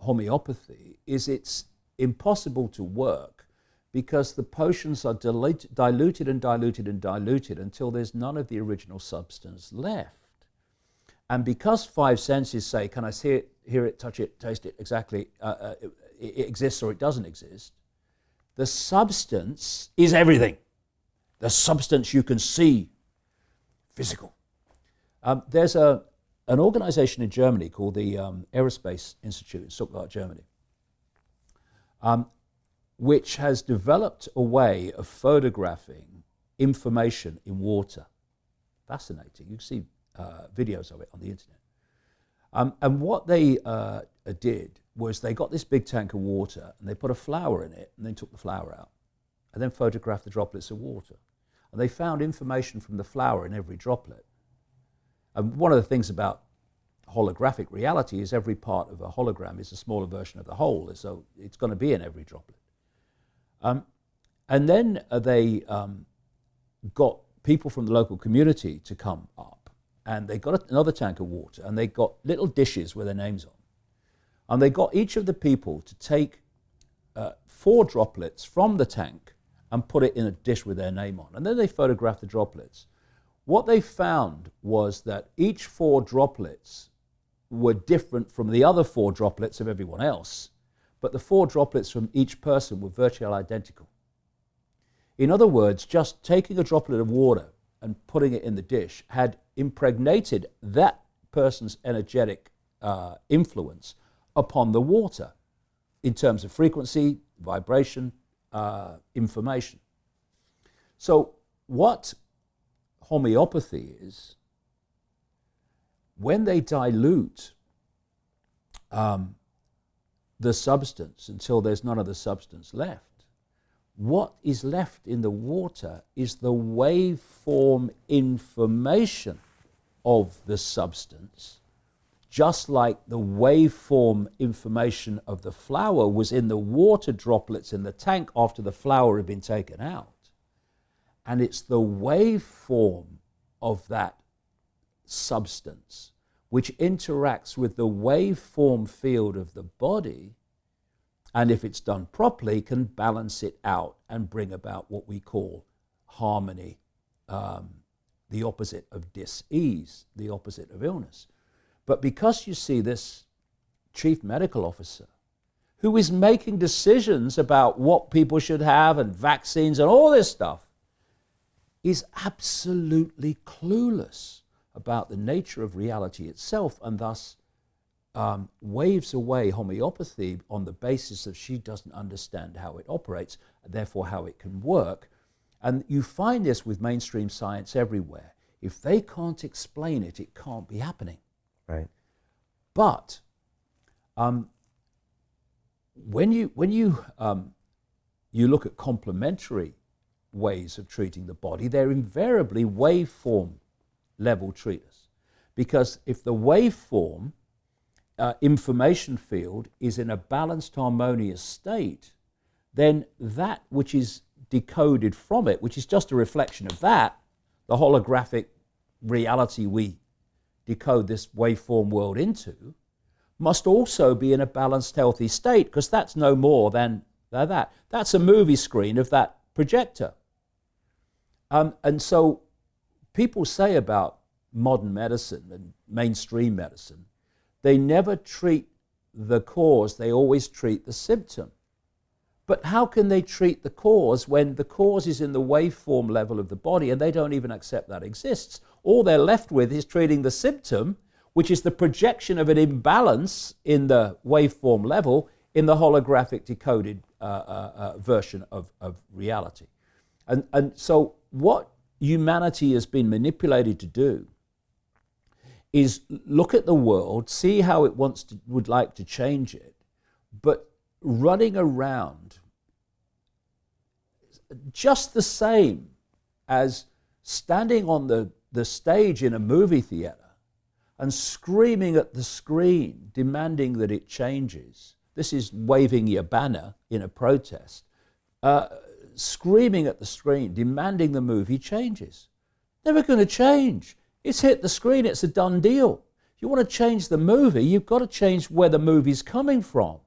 homeopathy is it's impossible to work because the potions are diluted and diluted and diluted until there's none of the original substance left. And because five senses say, can I see it, hear it, touch it, taste it, exactly, it exists or it doesn't exist, the substance is everything. The substance you can see, physical. There's an organization in Germany called the Aerospace Institute in Stuttgart, Germany, which has developed a way of photographing information in water. Fascinating. You can see videos of it on the internet. And what they did was they got this big tank of water and they put a flower in it and then took the flower out and then photographed the droplets of water. And they found information from the flower in every droplet. And one of the things about holographic reality is every part of a hologram is a smaller version of the whole, so it's going to be in every droplet. And then they got people from the local community to come up, and they got another tank of water, and they got little dishes with their names on. And they got each of the people to take 4 droplets from the tank and put it in a dish with their name on. And then they photographed the droplets. What they found was that each 4 droplets were different from the other 4 droplets of everyone else, but the 4 droplets from each person were virtually identical. In other words, just taking a droplet of water and putting it in the dish had impregnated that person's energetic influence upon the water in terms of frequency, vibration, information. So what homeopathy is, when they dilute the substance until there's none of the substance left, what is left in the water is the waveform information of the substance, just like the waveform information of the flower was in the water droplets in the tank after the flower had been taken out. And it's the waveform of that substance which interacts with the waveform field of the body, and if it's done properly, can balance it out and bring about what we call harmony, the opposite of dis-ease, the opposite of illness. But because you see this chief medical officer who is making decisions about what people should have and vaccines and all this stuff, is absolutely clueless about the nature of reality itself, and thus waves away homeopathy on the basis that she doesn't understand how it operates, and therefore how it can work. And you find this with mainstream science everywhere. If they can't explain it, it can't be happening. Right. But when you look at complementary ways of treating the body, they're invariably waveform level treaters. Because if the waveform information field is in a balanced, harmonious state, then that which is decoded from it, which is just a reflection of that, the holographic reality we decode this waveform world into, must also be in a balanced, healthy state, because that's no more than that. That's a movie screen of that projector. And so people say about modern medicine and mainstream medicine, they never treat the cause, they always treat the symptom. But how can they treat the cause when the cause is in the waveform level of the body and they don't even accept that exists? All they're left with is treating the symptom, which is the projection of an imbalance in the waveform level in the holographic decoded version of reality. And so what humanity has been manipulated to do is look at the world, see how it would like to change it, but running around just the same as standing on the stage in a movie theater and screaming at the screen, demanding that it changes. This is waving your banner in a protest. Screaming at the screen, demanding the movie changes. Never going to change. It's hit the screen, it's a done deal. You want to change the movie, you've got to change where the movie's coming from.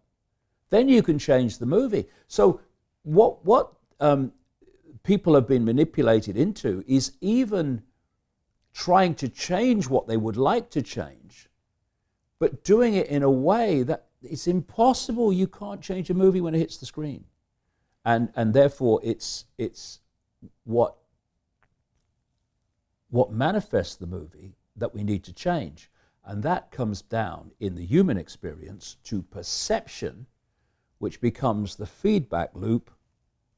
Then you can change the movie. So what people have been manipulated into is even trying to change what they would like to change, but doing it in a way that it's impossible. You can't change a movie when it hits the screen. And therefore it's what manifests the movie that we need to change. And that comes down in the human experience to perception, which becomes the feedback loop,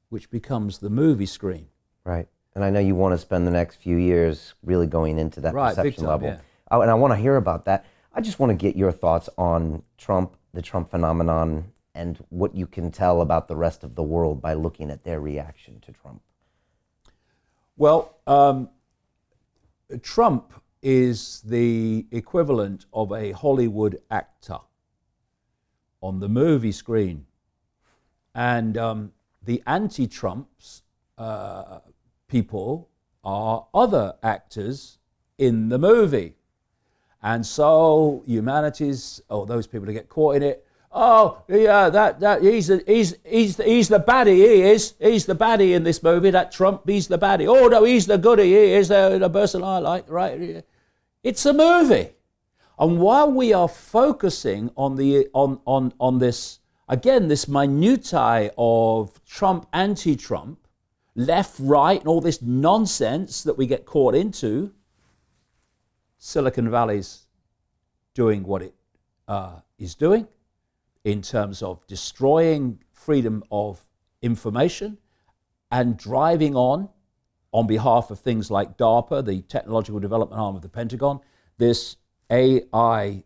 which becomes the movie screen. Right. And I know you want to spend the next few years really going into that perception level. Yeah. And I want to hear about that. I just want to get your thoughts on Trump, the Trump phenomenon, and what you can tell about the rest of the world by looking at their reaction to Trump. Well, Trump is the equivalent of a Hollywood actor on the movie screen. And the anti-Trumps people are other actors in the movie. And so those people that get caught in it, oh yeah, he's the baddie, he is. He's the baddie in this movie, that Trump, he's the baddie. Oh no, he's the goodie, he is the person I like, right? It's a movie. And while we are focusing on this, again, this minutiae of Trump, anti-Trump, left, right, and all this nonsense that we get caught into, Silicon Valley's doing what it is doing in terms of destroying freedom of information and driving on behalf of things like DARPA, the technological development arm of the Pentagon, this AI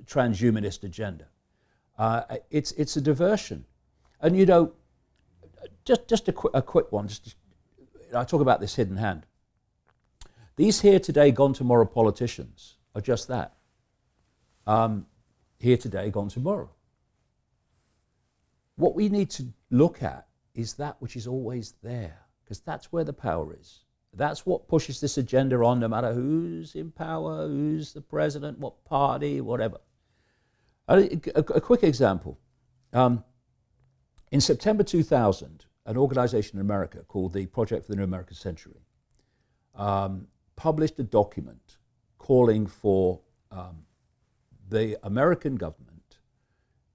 transhumanist agenda. It's a diversion. And just a quick one, I talk about this hidden hand. These here today, gone tomorrow politicians are just that. Here today, gone tomorrow. What we need to look at is that which is always there, because that's where the power is. That's what pushes this agenda on, no matter who's in power, who's the president, what party, whatever. A quick example. In September 2000, an organization in America called the Project for the New American Century published a document calling for the American government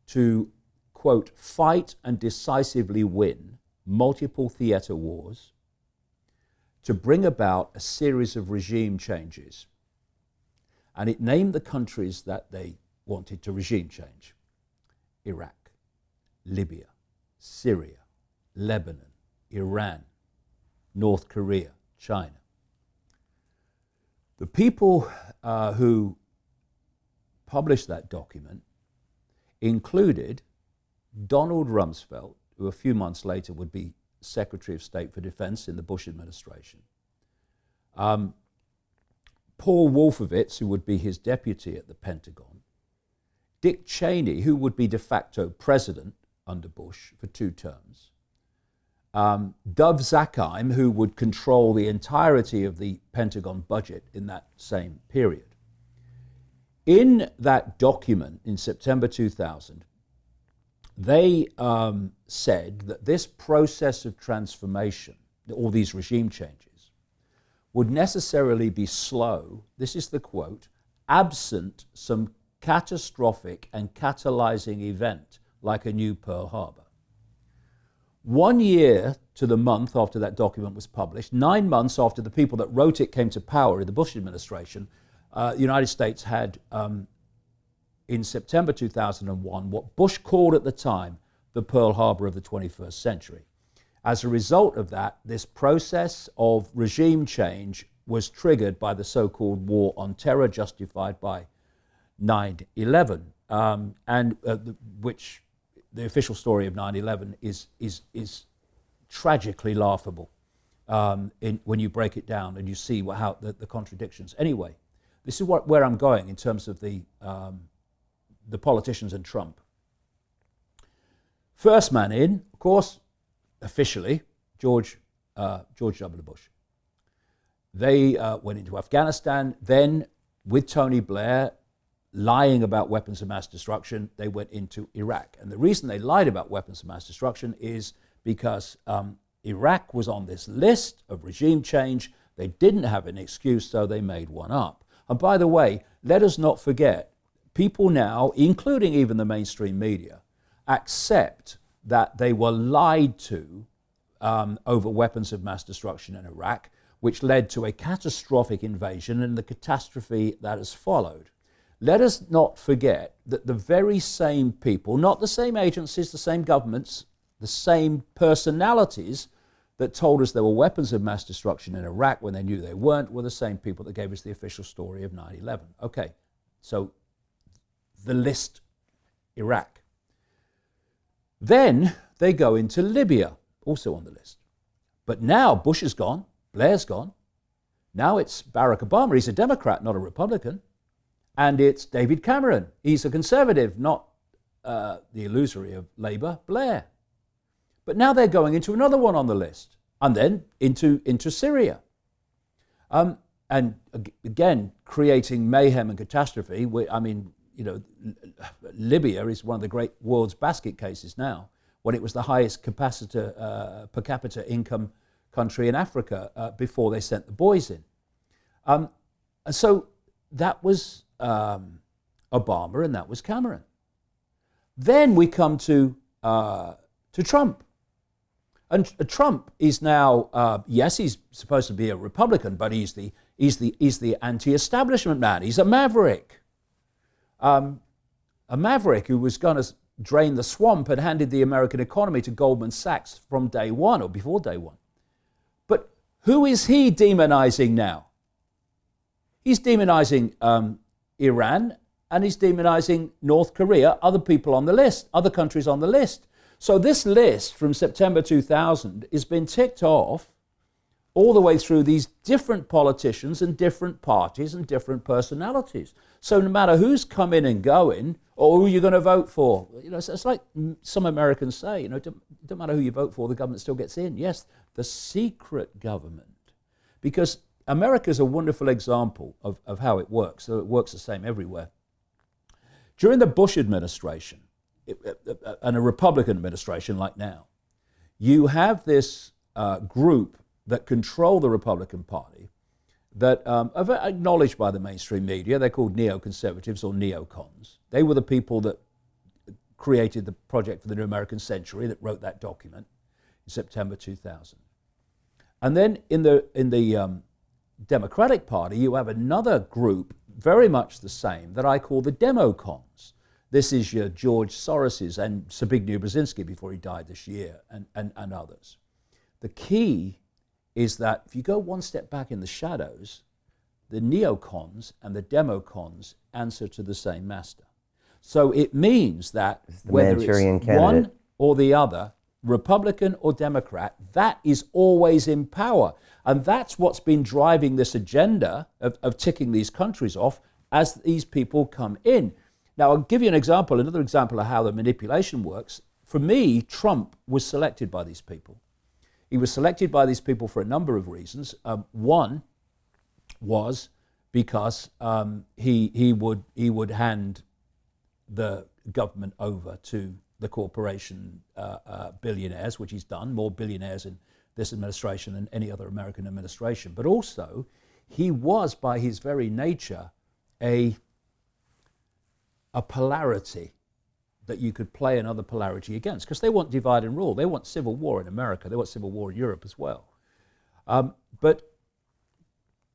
to, quote, fight and decisively win multiple theater wars, to bring about a series of regime changes. And it named the countries that they wanted to regime change: Iraq, Libya, Syria, Lebanon, Iran, North Korea, China. The people who published that document included Donald Rumsfeld, who a few months later would be Secretary of State for Defense in the Bush administration, Paul Wolfowitz, who would be his deputy at the Pentagon, Dick Cheney, who would be de facto president under Bush for 2 terms, Dov Zakheim, who would control the entirety of the Pentagon budget in that same period. In that document in September 2000, they said that this process of transformation, all these regime changes, would necessarily be slow, this is the quote, absent some catastrophic and catalyzing event like a new Pearl Harbor. 1 year to the month after that document was published, 9 months after the people that wrote it came to power in the Bush administration, the United States had, in September 2001, what Bush called at the time the Pearl Harbor of the 21st century. As a result of that, this process of regime change was triggered by the so-called war on terror justified by 9/11, which the official story of 9/11 is tragically laughable when you break it down and you see how the contradictions. Anyway, this is where I'm going in terms of the politicians and Trump. First man in, of course, officially, George W. Bush. They went into Afghanistan. Then, with Tony Blair lying about weapons of mass destruction, they went into Iraq. And the reason they lied about weapons of mass destruction is because Iraq was on this list of regime change. They didn't have an excuse, so they made one up. And by the way, let us not forget, people now, including even the mainstream media, accept that they were lied to over weapons of mass destruction in Iraq, which led to a catastrophic invasion and the catastrophe that has followed. Let us not forget that the very same people, not the same agencies, the same governments, the same personalities that told us there were weapons of mass destruction in Iraq when they knew they weren't, were the same people that gave us the official story of 9/11. Okay, so the list, Iraq. Then they go into Libya, also on the list. But now Bush is gone, Blair's gone. Now it's Barack Obama. He's a Democrat, not a Republican. And it's David Cameron. He's a conservative, not the illusory of Labour, Blair. But now they're going into another one on the list, and then into Syria. And again, creating mayhem and catastrophe. I mean, you know, Libya is one of the great world's basket cases now, when it was the highest per capita income country in Africa before they sent the boys in. And so that was Obama, and that was Cameron. Then we come to Trump. And Trump is now, yes, he's supposed to be a Republican, but he's the anti-establishment man. He's a maverick. A maverick who was going to drain the swamp and handed the American economy to Goldman Sachs from day one or before day one. But who is he demonizing now? He's demonizing Iran, and he's demonizing North Korea, other people on the list, other countries on the list. So this list from September 2000 has been ticked off all the way through these different politicians and different parties and different personalities. So no matter who's coming and going or who you're going to vote for, you know, it's like some Americans say, you know, it don't matter who you vote for, the government still gets in. Yes, the secret government. Because America is a wonderful example of how it works. So it works the same everywhere. During the Bush administration, and a Republican administration like now, you have this group that control the Republican Party that are acknowledged by the mainstream media. They're called neoconservatives or neocons. They were the people that created the Project for the New American Century, that wrote that document in September 2000. And then in the Democratic Party, you have another group, very much the same, that I call the democons. This is your George Soros's and Zbigniew Brzezinski before he died this year, and others. The key is that if you go one step back in the shadows, the neocons and the democons answer to the same master. So it means that whether it's one or the other, Republican or Democrat, that is always in power. And that's what's been driving this agenda of ticking these countries off as these people come in. Now, I'll give you an example, another example of how the manipulation works. For me, Trump was selected by these people. He was selected by these people for a number of reasons. One was because he would hand the government over to the corporation billionaires, which he's done, more billionaires in this administration than any other American administration. But also, he was, by his very nature, a polarity that you could play another polarity against, because they want divide and rule. They want civil war in America. They want civil war in Europe as well. But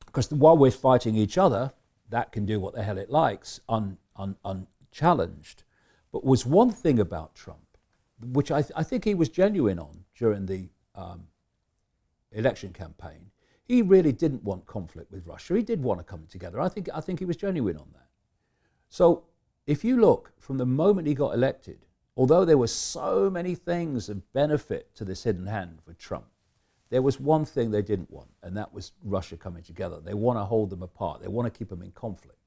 because while we're fighting each other, that can do what the hell it likes, unchallenged. But was one thing about Trump, which I think he was genuine on during the election campaign. He really didn't want conflict with Russia. He did want to come together. I think he was genuine on that. So if you look from the moment he got elected, although there were so many things of benefit to this hidden hand for Trump, there was one thing they didn't want, and that was Russia coming together. They want to hold them apart. They want to keep them in conflict.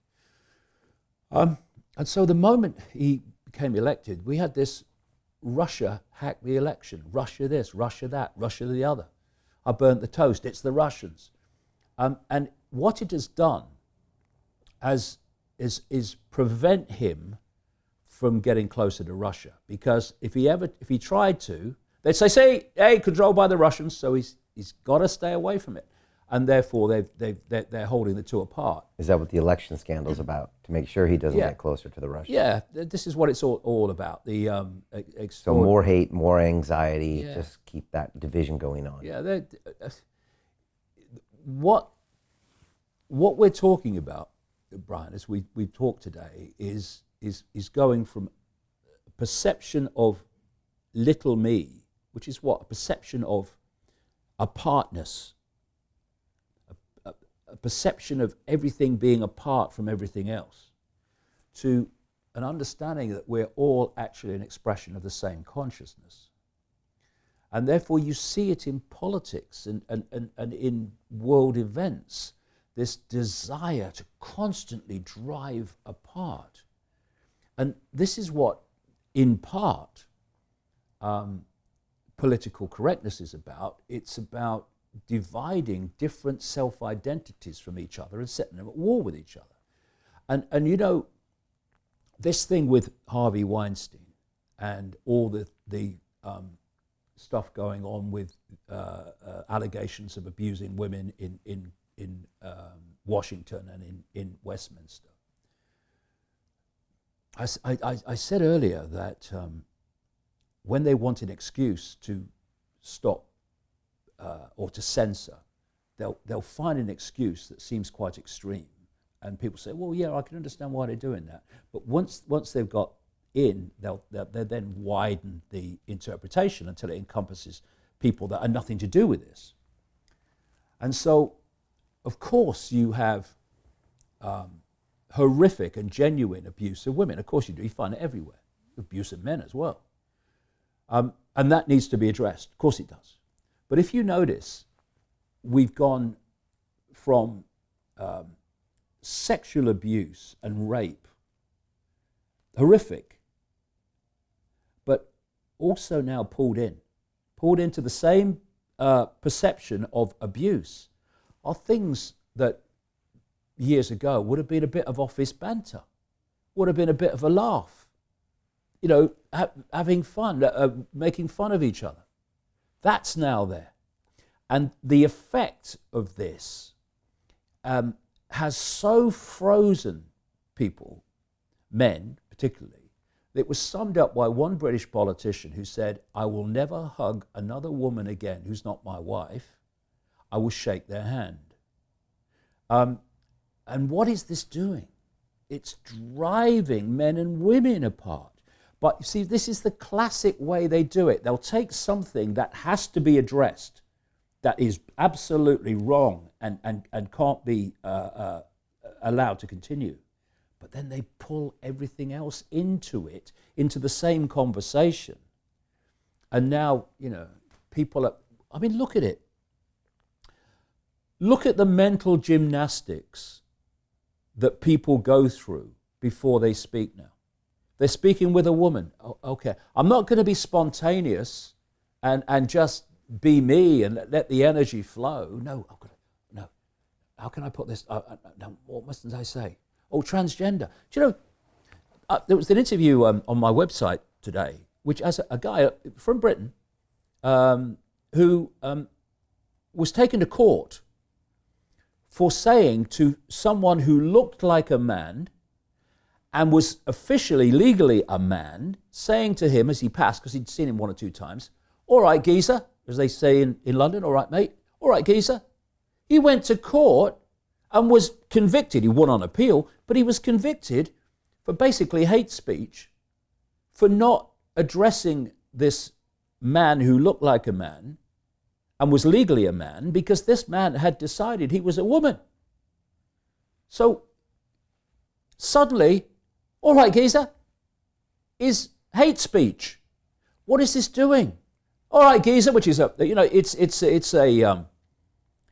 And so the moment he became elected, we had this Russia hacked the election. Russia this, Russia that, Russia the other. I burnt the toast. It's the Russians. And what it has done is prevent him from getting closer to Russia. Because if he tried to, they'd say, hey, controlled by the Russians, so he's got to stay away from it. And therefore, they're holding the two apart. Is that what the election scandal's about? To make sure he doesn't get closer to the Russians? Yeah, this is what it's all about. So more hate, more anxiety, just keep that division going on. Yeah, what we're talking about, Brian, as we've talked today, is going from a perception of little me, which is what? A perception of apartness, a perception of everything being apart from everything else, to an understanding that we're all actually an expression of the same consciousness. And therefore you see it in politics and in world events, this desire to constantly drive apart. And this is what, in part, political correctness is about. It's about dividing different self-identities from each other and setting them at war with each other. And you know, this thing with Harvey Weinstein and all the stuff going on with allegations of abusing women in Washington and in Westminster. I said earlier that when they want an excuse to stop or to censor, they'll find an excuse that seems quite extreme, and people say, "Well, yeah, I can understand why they're doing that." But once they've got in, they'll then widen the interpretation until it encompasses people that are nothing to do with this. And so, of course, you have horrific and genuine abuse of women. Of course you do. You find it everywhere. Abuse of men as well. And that needs to be addressed. Of course it does. But if you notice, we've gone from sexual abuse and rape, horrific, but also now pulled into the same perception of abuse, are things that years ago would have been a bit of office banter, would have been a bit of a laugh, you know, having fun, making fun of each other. That's now there. And the effect of this has so frozen people, men particularly, that it was summed up by one British politician who said, "I will never hug another woman again who's not my wife. I will shake their hand." And what is this doing? It's driving men and women apart. But you see, this is the classic way they do it. They'll take something that has to be addressed, that is absolutely wrong and can't be allowed to continue. But then they pull everything else into it, into the same conversation. And now, you know, people are, I mean, look at it. Look at the mental gymnastics that people go through before they speak now. They're speaking with a woman. Oh, okay, I'm not going to be spontaneous and just be me and let the energy flow. No, no. How can I put this? No, what mustn't I say? Oh, transgender. Do you know, there was an interview on my website today, which has a guy from Britain who was taken to court for saying to someone who looked like a man and was officially, legally a man, saying to him as he passed, because he'd seen him one or two times, "All right, geezer," as they say in London, "All right, mate, all right, geezer." He went to court and was convicted. He won on appeal, but he was convicted for basically hate speech, for not addressing this man who looked like a man and was legally a man, because this man had decided he was a woman. So suddenly, "All right, geezer," is hate speech. What is this doing? "All right, geezer," which is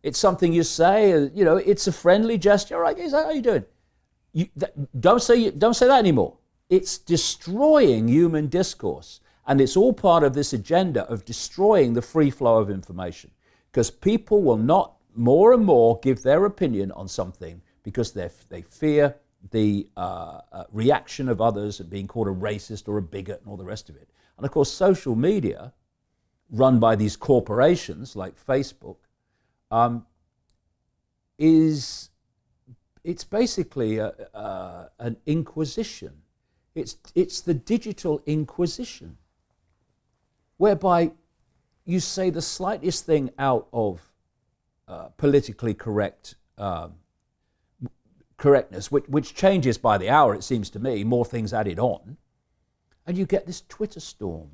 it's something you say. You know, it's a friendly gesture. "All right, geezer, how you doing?" Don't say that anymore. It's destroying human discourse, and it's all part of this agenda of destroying the free flow of information, because people will not more and more give their opinion on something because they fear the reaction of others and being called a racist or a bigot and all the rest of it. And of course, social media, run by these corporations like Facebook, it's basically an inquisition. It's the digital inquisition, whereby you say the slightest thing out of politically correctness, which changes by the hour, it seems to me, more things added on, and you get this Twitter storm.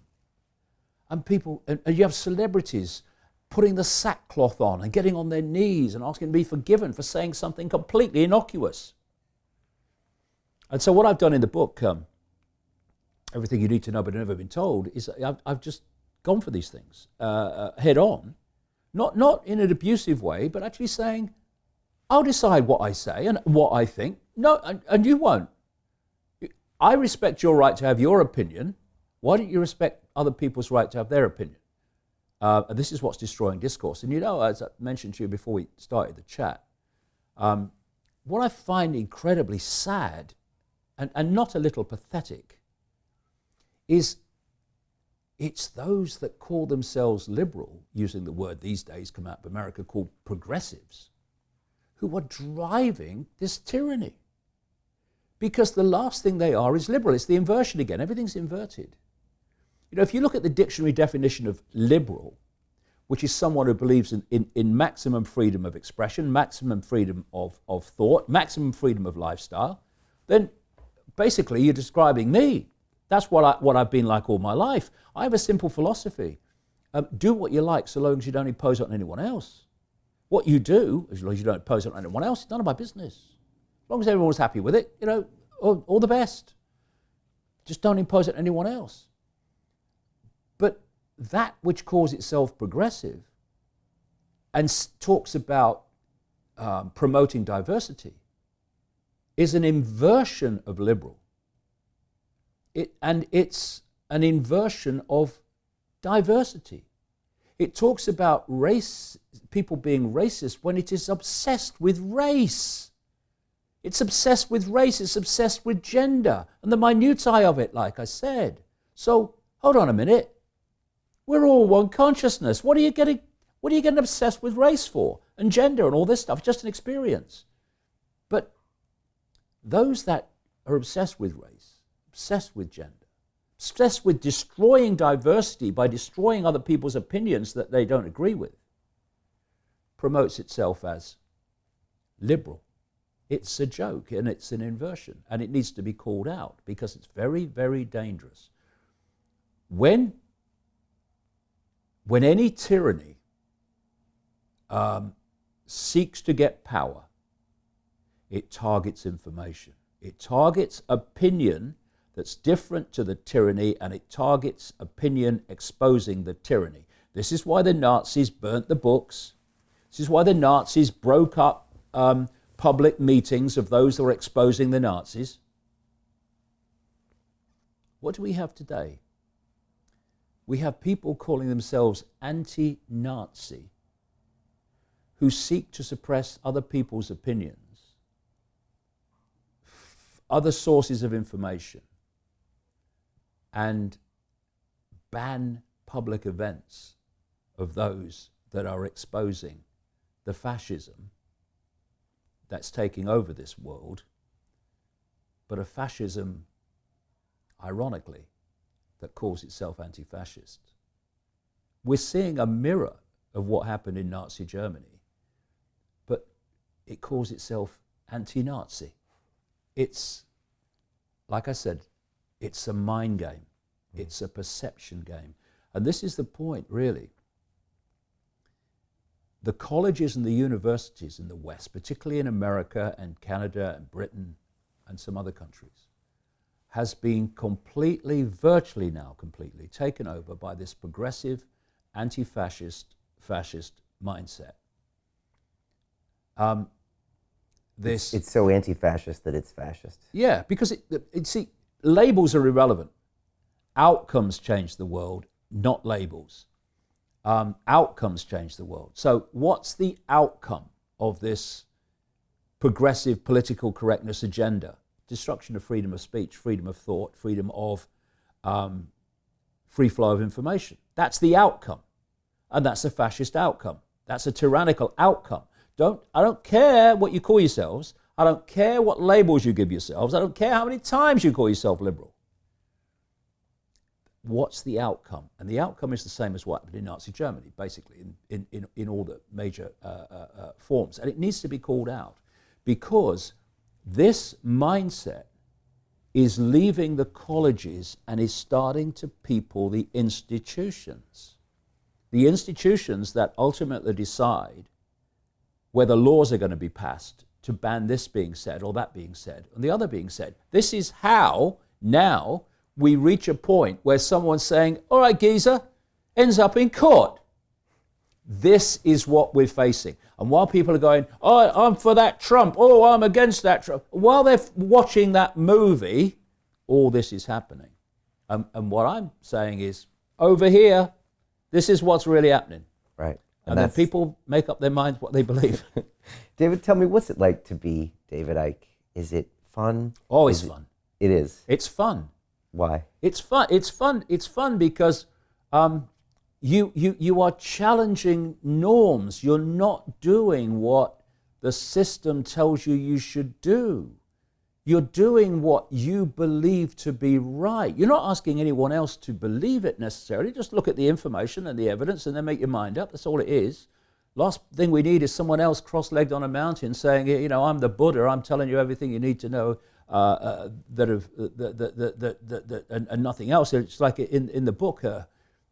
And people, and you have celebrities putting the sackcloth on and getting on their knees and asking to be forgiven for saying something completely innocuous. And so what I've done in the book, Everything You Need to Know But Never Been Told, is I've just gone for these things head on, not in an abusive way, but actually saying, I'll decide what I say and what I think. No, and you won't. I respect your right to have your opinion. Why don't you respect other people's right to have their opinion? And this is what's destroying discourse. And you know, as I mentioned to you before we started the chat, what I find incredibly sad and not a little pathetic is it's those that call themselves liberal, using the word these days come out of America, called progressives, who are driving this tyranny. Because the last thing they are is liberal. It's the inversion again. Everything's inverted. You know, if you look at the dictionary definition of liberal, which is someone who believes in maximum freedom of expression, maximum freedom of thought, maximum freedom of lifestyle, then basically you're describing me. That's what I've been like all my life. I have a simple philosophy. Do what you like so long as you don't impose it on anyone else. What you do, as long as you don't impose it on anyone else, it's none of my business. As long as everyone's happy with it, you know, all the best. Just don't impose it on anyone else. But that which calls itself progressive and talks about promoting diversity is an inversion of liberal. It's an inversion of diversity. It talks about race, people being racist when it is obsessed with race. It's obsessed with race, it's obsessed with gender and the minutiae of it, like I said. So, hold on a minute. We're all one consciousness. What are you getting obsessed with race for? And gender and all this stuff, just an experience. But those that are obsessed with race, obsessed with gender, obsessed with destroying diversity by destroying other people's opinions that they don't agree with, promotes itself as liberal. It's a joke and it's an inversion, and it needs to be called out because it's very, very dangerous. When any tyranny seeks to get power, it targets information. It targets opinion that's different to the tyranny, and it targets opinion exposing the tyranny. This is why the Nazis burnt the books. This is why the Nazis broke up public meetings of those that were exposing the Nazis. What do we have today? We have people calling themselves anti-Nazi who seek to suppress other people's opinions, other sources of information, and ban public events of those that are exposing the fascism that's taking over this world, but a fascism, ironically, that calls itself anti-fascist. We're seeing a mirror of what happened in Nazi Germany, but it calls itself anti-Nazi. It's, like I said, it's a mind game. It's a perception game. And this is the point, really. The colleges and the universities in the West, particularly in America and Canada and Britain and some other countries, has been virtually now completely taken over by this progressive, anti-fascist, fascist mindset. It's so anti-fascist that it's fascist. Yeah, because see, labels are irrelevant. Outcomes change the world, not labels. outcomes change the world. So what's the outcome of this progressive political correctness agenda? Destruction of freedom of speech, freedom of thought, freedom of free flow of information. That's the outcome. And that's a fascist outcome. That's a tyrannical outcome. I don't care what you call yourselves. I don't care what labels you give yourselves. I don't care how many times you call yourself liberal. What's the outcome? And the outcome is the same as what happened in Nazi Germany, basically, in all the major forms. And it needs to be called out because this mindset is leaving the colleges and is starting to people the institutions. The institutions that ultimately decide whether laws are going to be passed to ban this being said or that being said and the other being said. This is how now we reach a point where someone's saying, all right, geezer, ends up in court. This is what we're facing. And while people are going, oh, I'm for that Trump, oh, I'm against that Trump, while they're watching that movie, all this is happening. And what I'm saying is, over here, this is what's really happening. Right. And then people make up their minds what they believe. David, tell me, what's it like to be David Icke? Is it fun? Always fun. It is. It's fun. Why? It's fun. It's fun. It's fun because you are challenging norms. You're not doing what the system tells you should do. You're doing what you believe to be right. You're not asking anyone else to believe it necessarily. Just look at the information and the evidence and then make your mind up. That's all it is. Last thing we need is someone else cross-legged on a mountain saying, you know, I'm the Buddha, I'm telling you everything you need to know and nothing else. It's like in the book,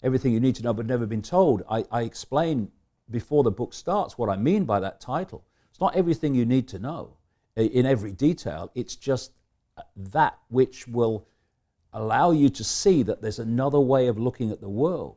Everything You Need to Know But Never Been Told. I explain before the book starts what I mean by that title. It's not everything you need to know in every detail. It's just that which will allow you to see that there's another way of looking at the world.